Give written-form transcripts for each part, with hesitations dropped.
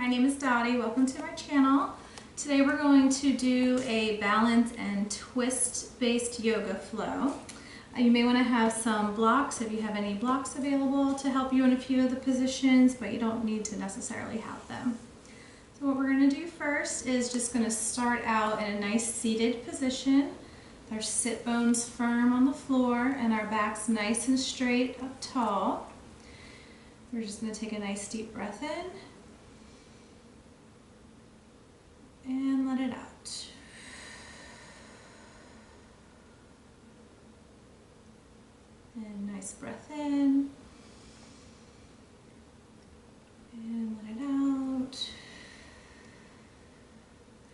My name is Dotty. Welcome to my channel. Today we're going to do a balance and twist based yoga flow. You may want to have some blocks if you have any blocks available to help you in a few of the positions, but you don't need to necessarily have them. So what we're going to do first is just going to start out in a nice seated position. Our sit bones firm on the floor and our backs nice and straight up tall. We're just going to take a nice deep breath in and let it out. And nice breath in and let it out.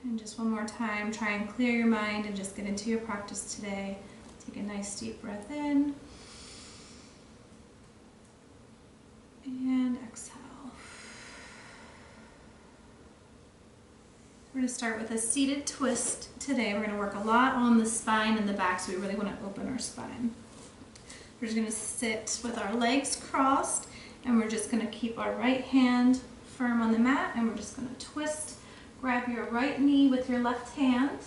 And just one more time, try and clear your mind and just get into your practice today. Take a nice deep breath in and exhale. We're going to start with a seated twist today. We're going to work a lot on the spine and the back, so we really want to open our spine. We're just going to sit with our legs crossed, and we're just going to keep our right hand firm on the mat, and we're just going to twist. Grab your right knee with your left hand.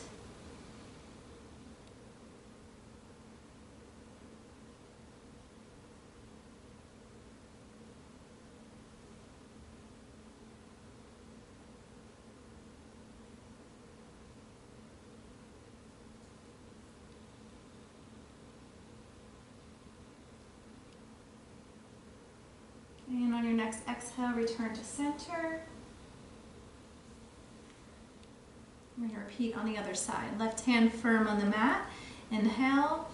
And on your next exhale, return to center. We're going to repeat on the other side. Left hand firm on the mat. Inhale.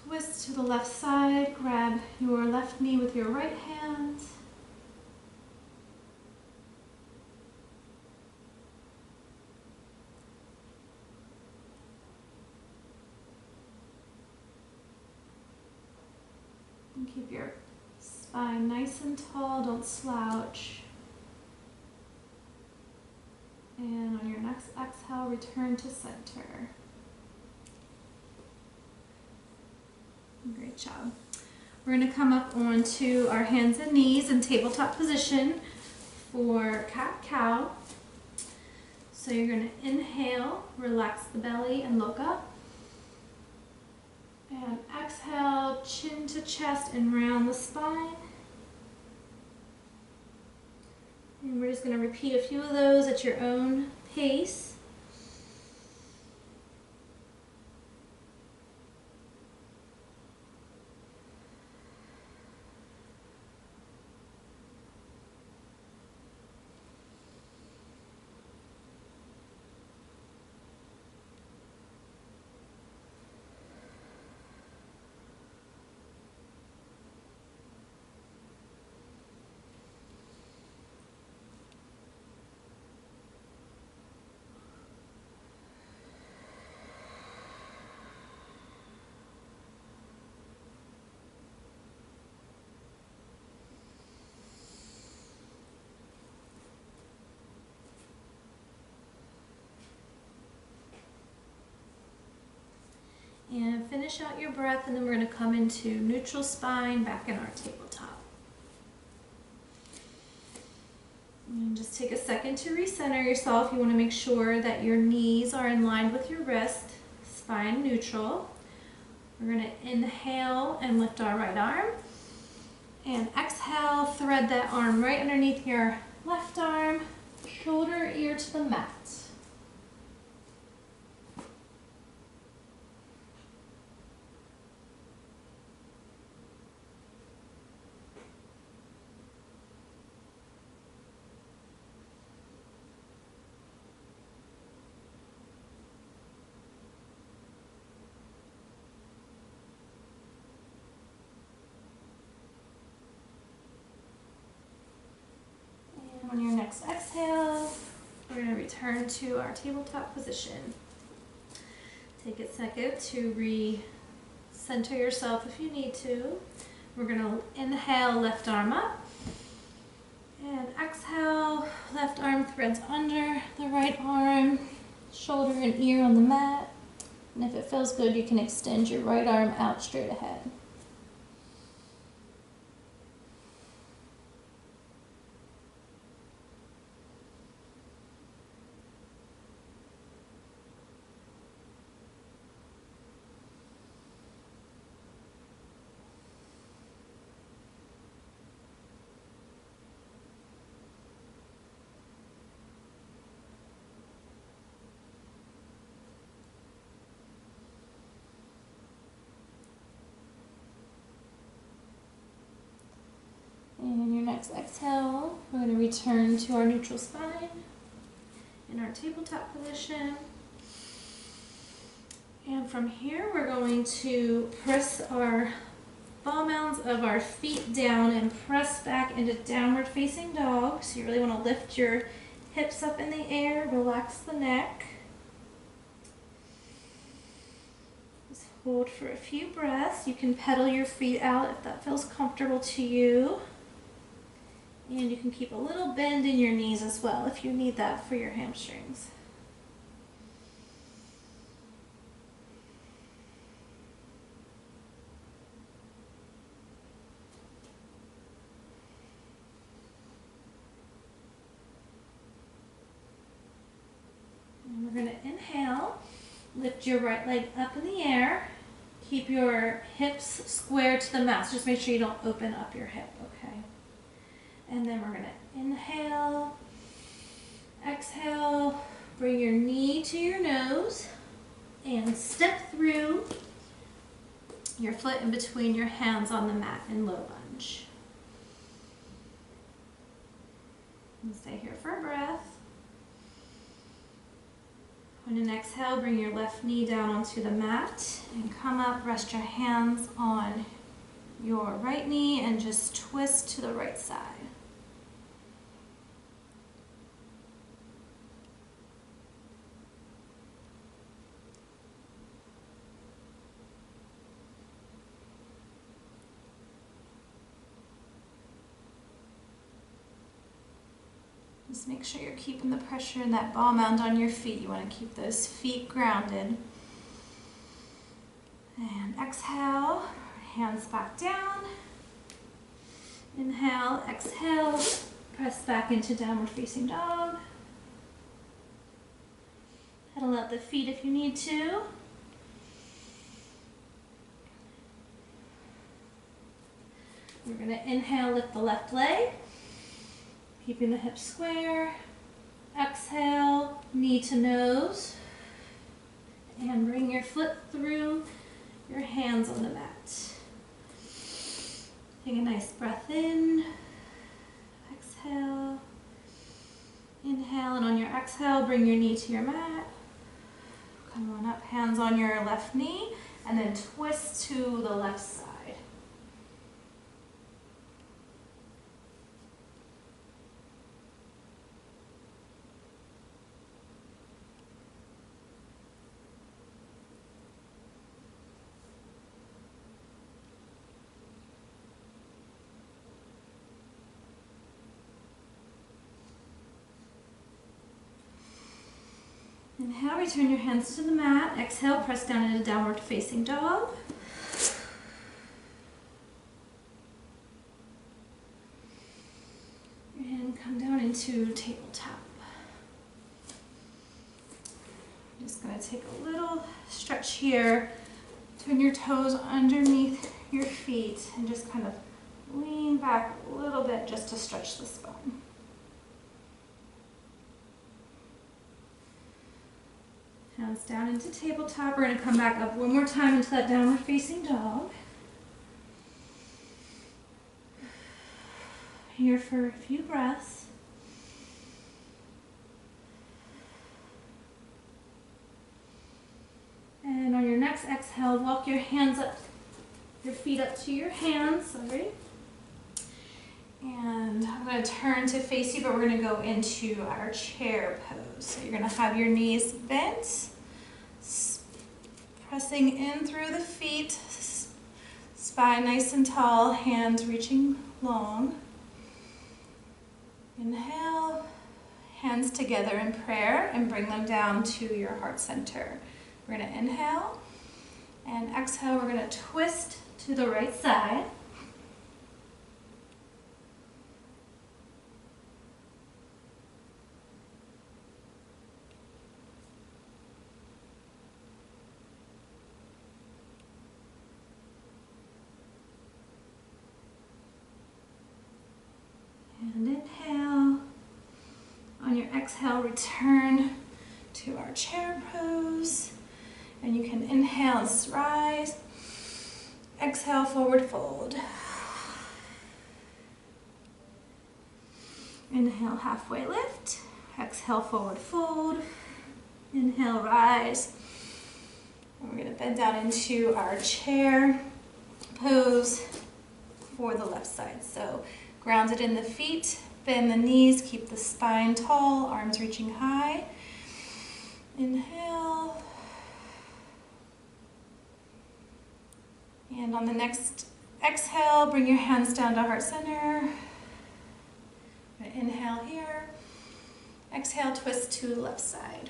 Twist to the left side. Grab your left knee with your right hand. And keep your spine nice and tall. Don't slouch. And on your next exhale, return to center. Great job. We're going to come up onto our hands and knees in tabletop position for cat-cow. So you're going to inhale, relax the belly and look up. And exhale, chin to chest and round the spine. And we're just going to repeat a few of those at your own pace. And finish out your breath, and then we're going to come into neutral spine back in our tabletop. And just take a second to recenter yourself. You want to make sure that your knees are in line with your wrist, spine neutral. We're going to inhale and lift our right arm. And exhale, thread that arm right underneath your left arm, shoulder, ear to the mat. On your next exhale, we're going to return to our tabletop position. Take a second to re-center yourself if you need to. We're going to inhale, left arm up. And exhale, left arm threads under the right arm, shoulder and ear on the mat. And if it feels good, you can extend your right arm out straight ahead. next exhale, we're going to return to our neutral spine in our tabletop position. And from here, we're going to press our ball mounds of our feet down and press back into downward facing dog. So you really want to lift your hips up in the air, relax the neck. Just hold for a few breaths. You can pedal your feet out if that feels comfortable to you. And you can keep a little bend in your knees as well if you need that for your hamstrings. And we're going to inhale, lift your right leg up in the air. Keep your hips square to the mat. So just make sure you don't open up your hip, okay? And then we're going to inhale, exhale, bring your knee to your nose, and step through your foot in between your hands on the mat in low lunge. And stay here for a breath. On an exhale, bring your left knee down onto the mat and come up, rest your hands on your right knee and just twist to the right side. Just make sure you're keeping the pressure in that ball mound on your feet. You want to keep those feet grounded. And exhale, hands back down. Inhale, exhale, press back into downward facing dog. Pedal out the feet if you need to. We're going to inhale, lift the left leg. Keeping the hips square. Exhale, knee to nose. And bring your foot through your hands on the mat. Take a nice breath in. Exhale. Inhale, and on your exhale, bring your knee to your mat. Come on up, hands on your left knee, and then twist to the left side. Inhale, return your hands to the mat. Exhale, press down into downward facing dog. And come down into tabletop. I'm just going to take a little stretch here. Turn your toes underneath your feet and just kind of lean back a little bit just to stretch the spine. Hands down into tabletop. We're going to come back up one more time into that downward facing dog. Here for a few breaths. And on your next exhale, walk your hands up, your feet up to your hands, sorry. And I'm going to turn to face you, but we're going to go into our chair pose. So you're going to have your knees bent, pressing in through the feet, spine nice and tall, hands reaching long. Inhale, hands together in prayer and bring them down to your heart center. We're going to inhale, and exhale, we're going to twist to the right side. And inhale. On your exhale, return to our chair pose. And you can inhale and rise. Exhale, forward fold. Inhale, halfway lift. Exhale, forward fold. Inhale, rise. And we're going to bend down into our chair pose for the left side. So grounded in the feet, bend the knees, keep the spine tall, arms reaching high. Inhale. And on the next exhale, bring your hands down to heart center. Inhale here. Exhale, twist to the left side.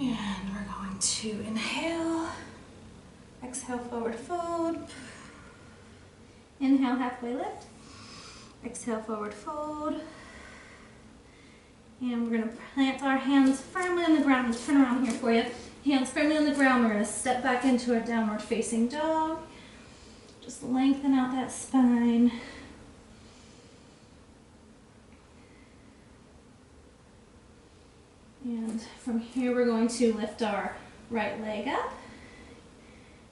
And we're going to inhale, exhale, forward fold. Inhale, halfway lift. Exhale, forward fold. And we're going to plant our hands firmly on the ground. Let's turn around here for you. Hands firmly on the ground. We're going to step back into our downward facing dog. Just lengthen out that spine. And from here, we're going to lift our right leg up.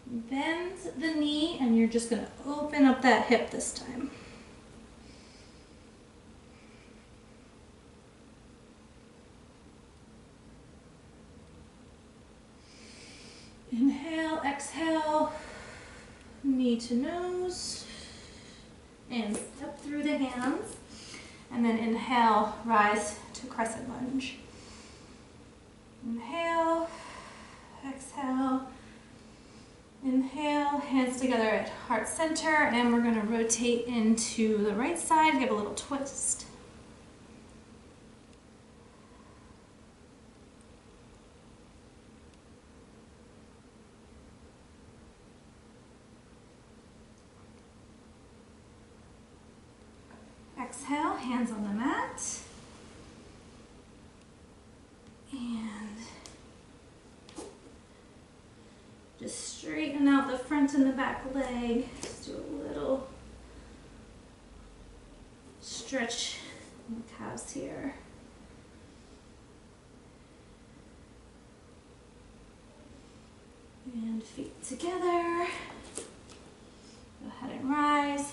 Bend the knee, and you're just going to open up that hip this time. Inhale, exhale, knee to nose, and step through the hands. And then inhale, rise to crescent lunge. Inhale, exhale, inhale, hands together at heart center, and we're going to rotate into the right side, give a little twist. Exhale, hands on the mat. And just straighten out the front and the back leg. Just do a little stretch in the calves here. And feet together. Go ahead and rise.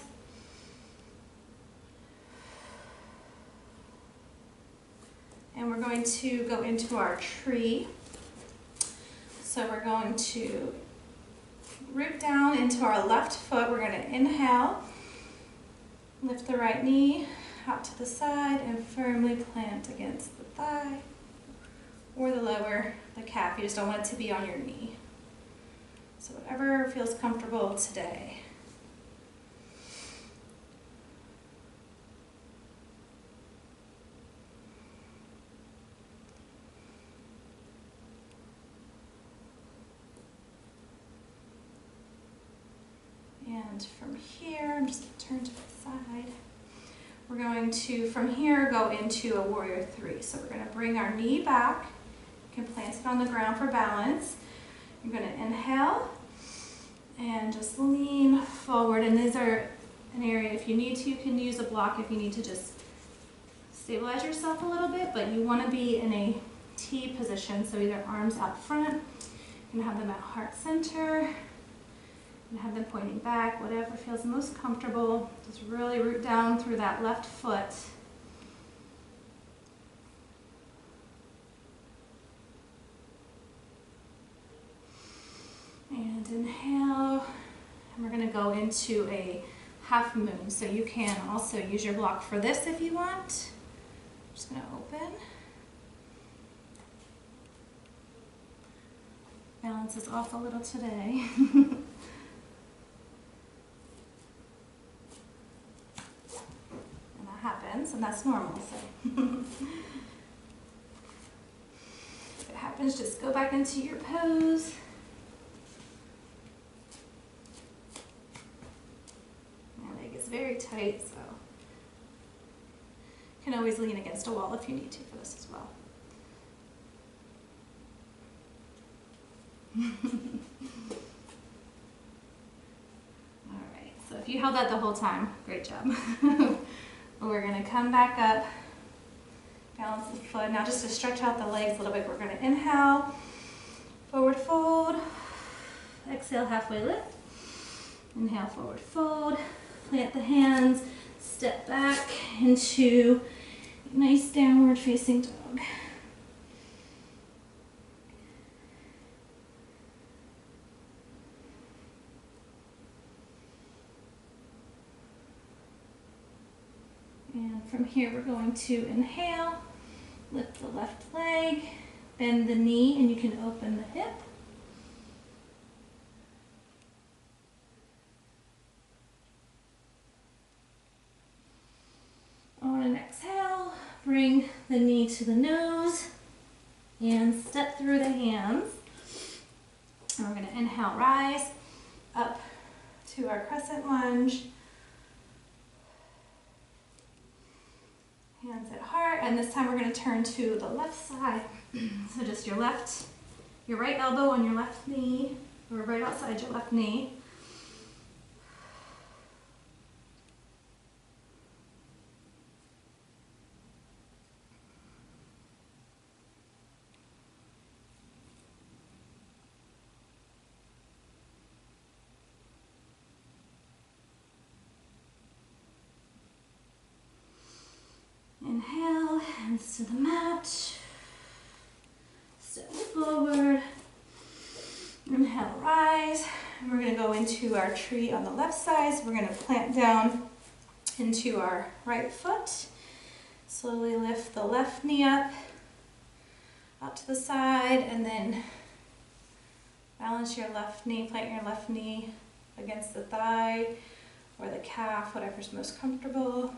And we're going to go into our tree. So we're going to root down into our left foot. We're going to inhale, lift the right knee out to the side, and firmly plant against the thigh or the calf. You just don't want it to be on your knee. So whatever feels comfortable today. And from here, I'm just going to turn to the side. We're going to, from here, go into a warrior three. So we're going to bring our knee back. You can plant it on the ground for balance. You're going to inhale and just lean forward. And these are an area, if you need to, you can use a block if you need to just stabilize yourself a little bit, but you want to be in a T position. So either arms out front, you can have them at heart center, and have them pointing back, whatever feels most comfortable. Just really root down through that left foot. And inhale, and we're gonna go into a half moon. So you can also use your block for this if you want. I'm just gonna open. Balance is off a little today. Happens, and that's normal. So if it happens, just go back into your pose. My leg is very tight, so you can always lean against a wall if you need to for this as well. if you held that the whole time, great job. We're gonna come back up, balance the foot. Now just to stretch out the legs a little bit, we're gonna inhale, forward fold, exhale, halfway lift, inhale, forward fold, plant the hands, step back into a nice downward facing dog. And from here, we're going to inhale, lift the left leg, bend the knee, and you can open the hip. On an exhale, bring the knee to the nose and step through the hands. And we're going to inhale, rise up to our crescent lunge. Hands at heart, and this time we're going to turn to the left side. So just your right elbow on your left knee, or right outside your left knee. Inhale, hands to the mat, step forward, inhale, rise, and we're going to go into our tree on the left side. So we're going to plant down into our right foot, slowly lift the left knee up to the side, and then balance your left knee, plant your left knee against the thigh or the calf, whatever's most comfortable.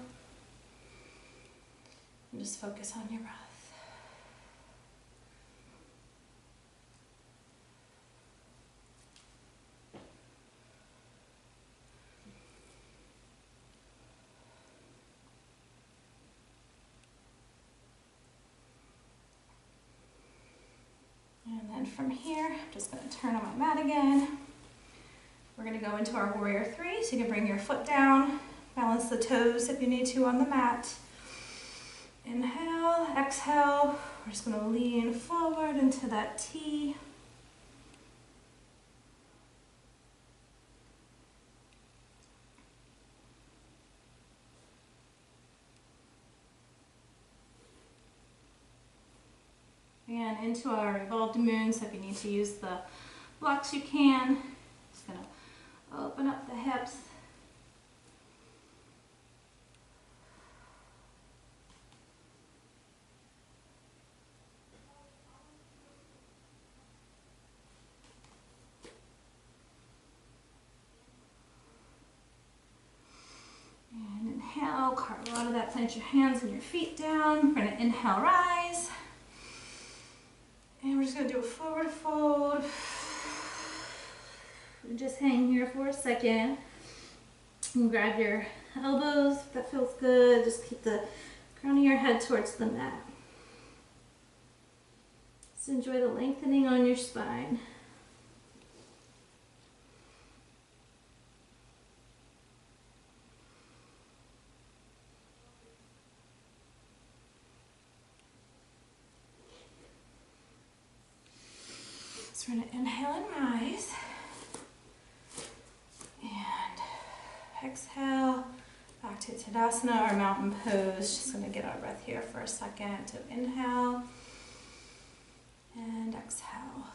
And just focus on your breath. And then from here, I'm just going to turn on my mat again. We're going to go into our warrior three, so you can bring your foot down, balance the toes if you need to on the mat. Inhale, exhale, we're just going to lean forward into that T. And into our revolved moon, so if you need to use the blocks you can. Just going to open up the hips. Inhale, carve a lot of that, plant your hands and your feet down. We're going to inhale, rise. And we're just going to do a forward fold. And just hang here for a second. And grab your elbows if that feels good. Just keep the crown of your head towards the mat. Just enjoy the lengthening on your spine. So we're going to inhale and rise, and exhale back to Tadasana or mountain pose. Just going to get our breath here for a second. So inhale and exhale.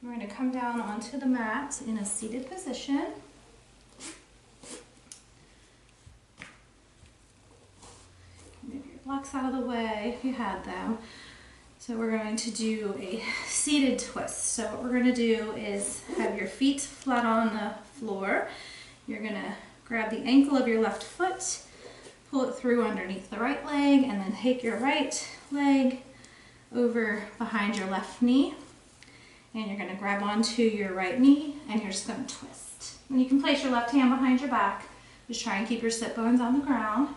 We're going to come down onto the mat in a seated position. Move your blocks out of the way if you had them. So we're going to do a seated twist. So what we're going to do is have your feet flat on the floor. You're going to grab the ankle of your left foot, pull it through underneath the right leg, and then take your right leg over behind your left knee. And you're going to grab onto your right knee, and you're just going to twist. And you can place your left hand behind your back. Just try and keep your sit bones on the ground.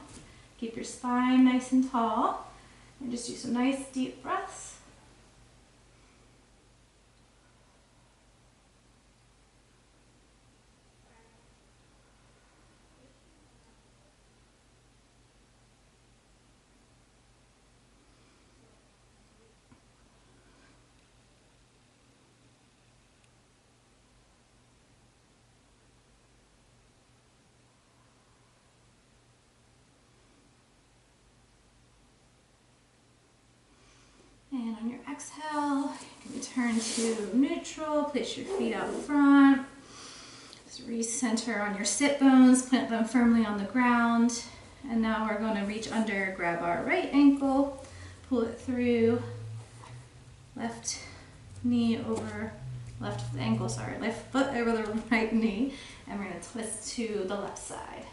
Keep your spine nice and tall. And just do some nice deep breaths. exhale, you can return to neutral, place your feet out front. Just recenter on your sit bones, plant them firmly on the ground. And now we're going to reach under, grab our right ankle, pull it through, left knee over, left foot over the right knee, and we're going to twist to the left side.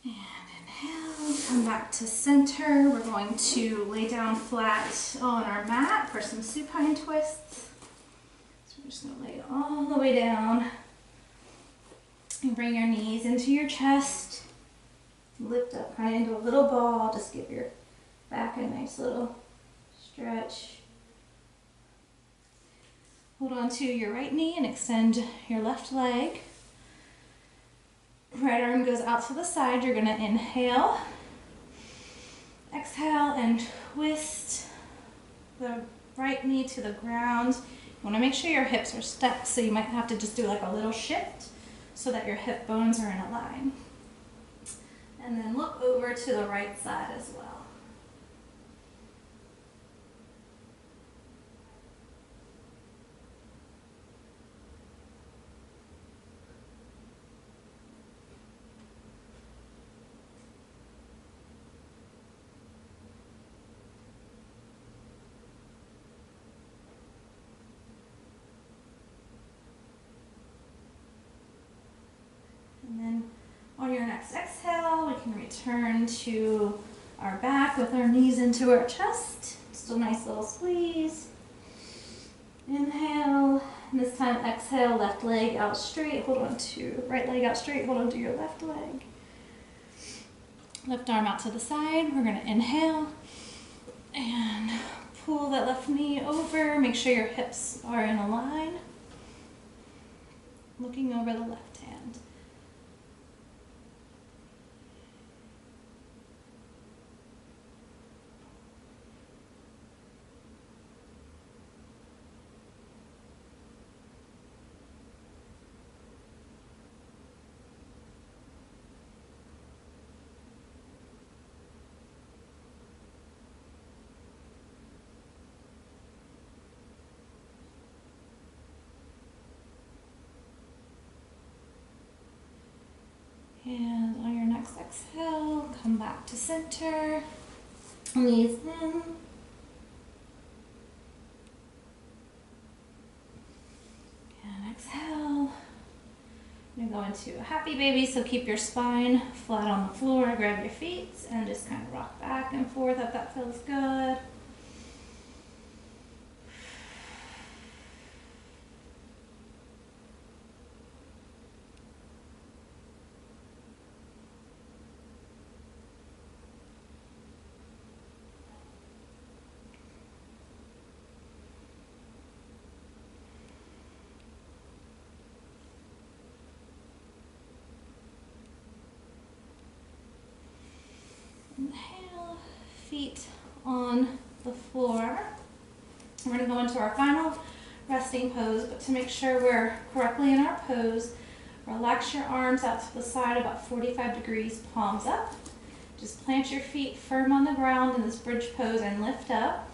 And inhale, come back to center. We're going to lay down flat on our mat for some supine twists. So we're just going to lay it all the way down. And bring your knees into your chest. Lift up kind of into a little ball. Just give your back a nice little stretch. Hold on to your right knee and extend your left leg. Right arm goes out to the side. You're going to inhale, exhale, and twist the right knee to the ground. You want to make sure your hips are stuck, so you might have to just do like a little shift so that your hip bones are in a line. And then look over to the right side as well. And then on your next exhale, we can return to our back with our knees into our chest. Just a nice little squeeze. Inhale, and this time exhale, left leg out straight, hold on to, right leg out straight, hold on to your left leg. Left arm out to the side, we're gonna inhale and pull that left knee over, make sure your hips are in a line. Looking over the left hand. And on your next exhale, come back to center, knees in. And exhale. You're going to go into a happy baby, so keep your spine flat on the floor, grab your feet, and just kind of rock back and forth if that feels good. Inhale, feet on the floor. We're going to go into our final resting pose, but to make sure we're correctly in our pose, relax your arms out to the side about 45 degrees, palms up. Just plant your feet firm on the ground in this bridge pose and lift up.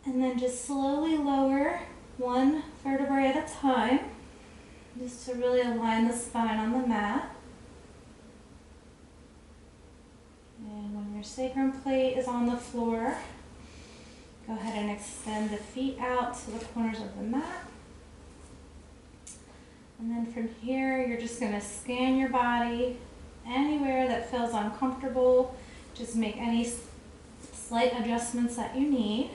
And then just slowly lower one vertebrae at a time, just to really align the spine on the mat. And when your sacrum plate is on the floor, go ahead and extend the feet out to the corners of the mat. And then from here, you're just going to scan your body. Anywhere that feels uncomfortable, just make any slight adjustments that you need.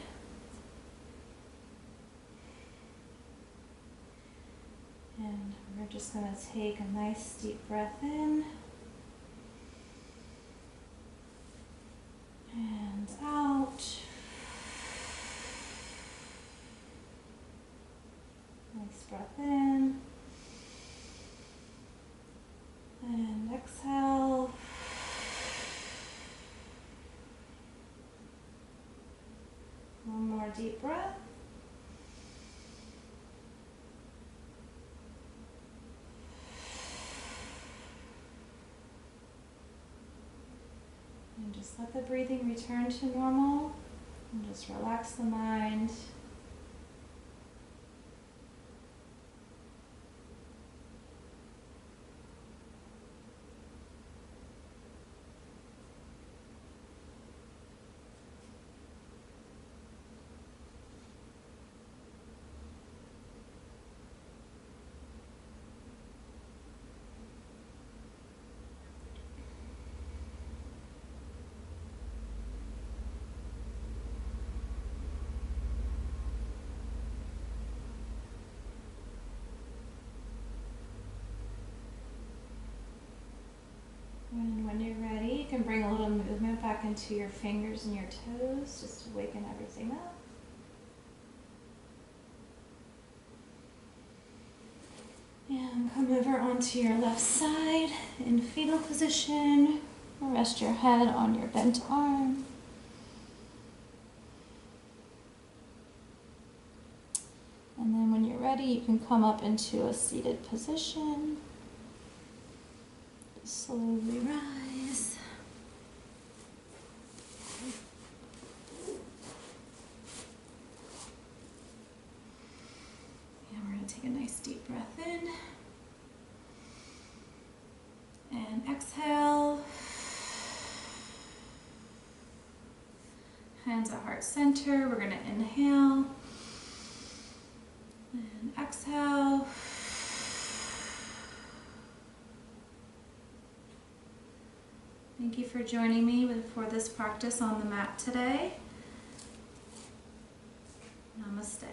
And we're just going to take a nice deep breath in. Hands out. Nice breath in. And exhale. One more deep breath. And just let the breathing return to normal. And just relax the mind. And when you're ready, you can bring a little movement back into your fingers and your toes, just to waken everything up. And come over onto your left side in fetal position. Rest your head on your bent arm. And then when you're ready, you can come up into a seated position. Slowly rise. And we're going to take a nice deep breath in. And exhale. Hands at heart center. We're going to inhale. And exhale. Thank you for joining me for this practice on the mat today. Namaste.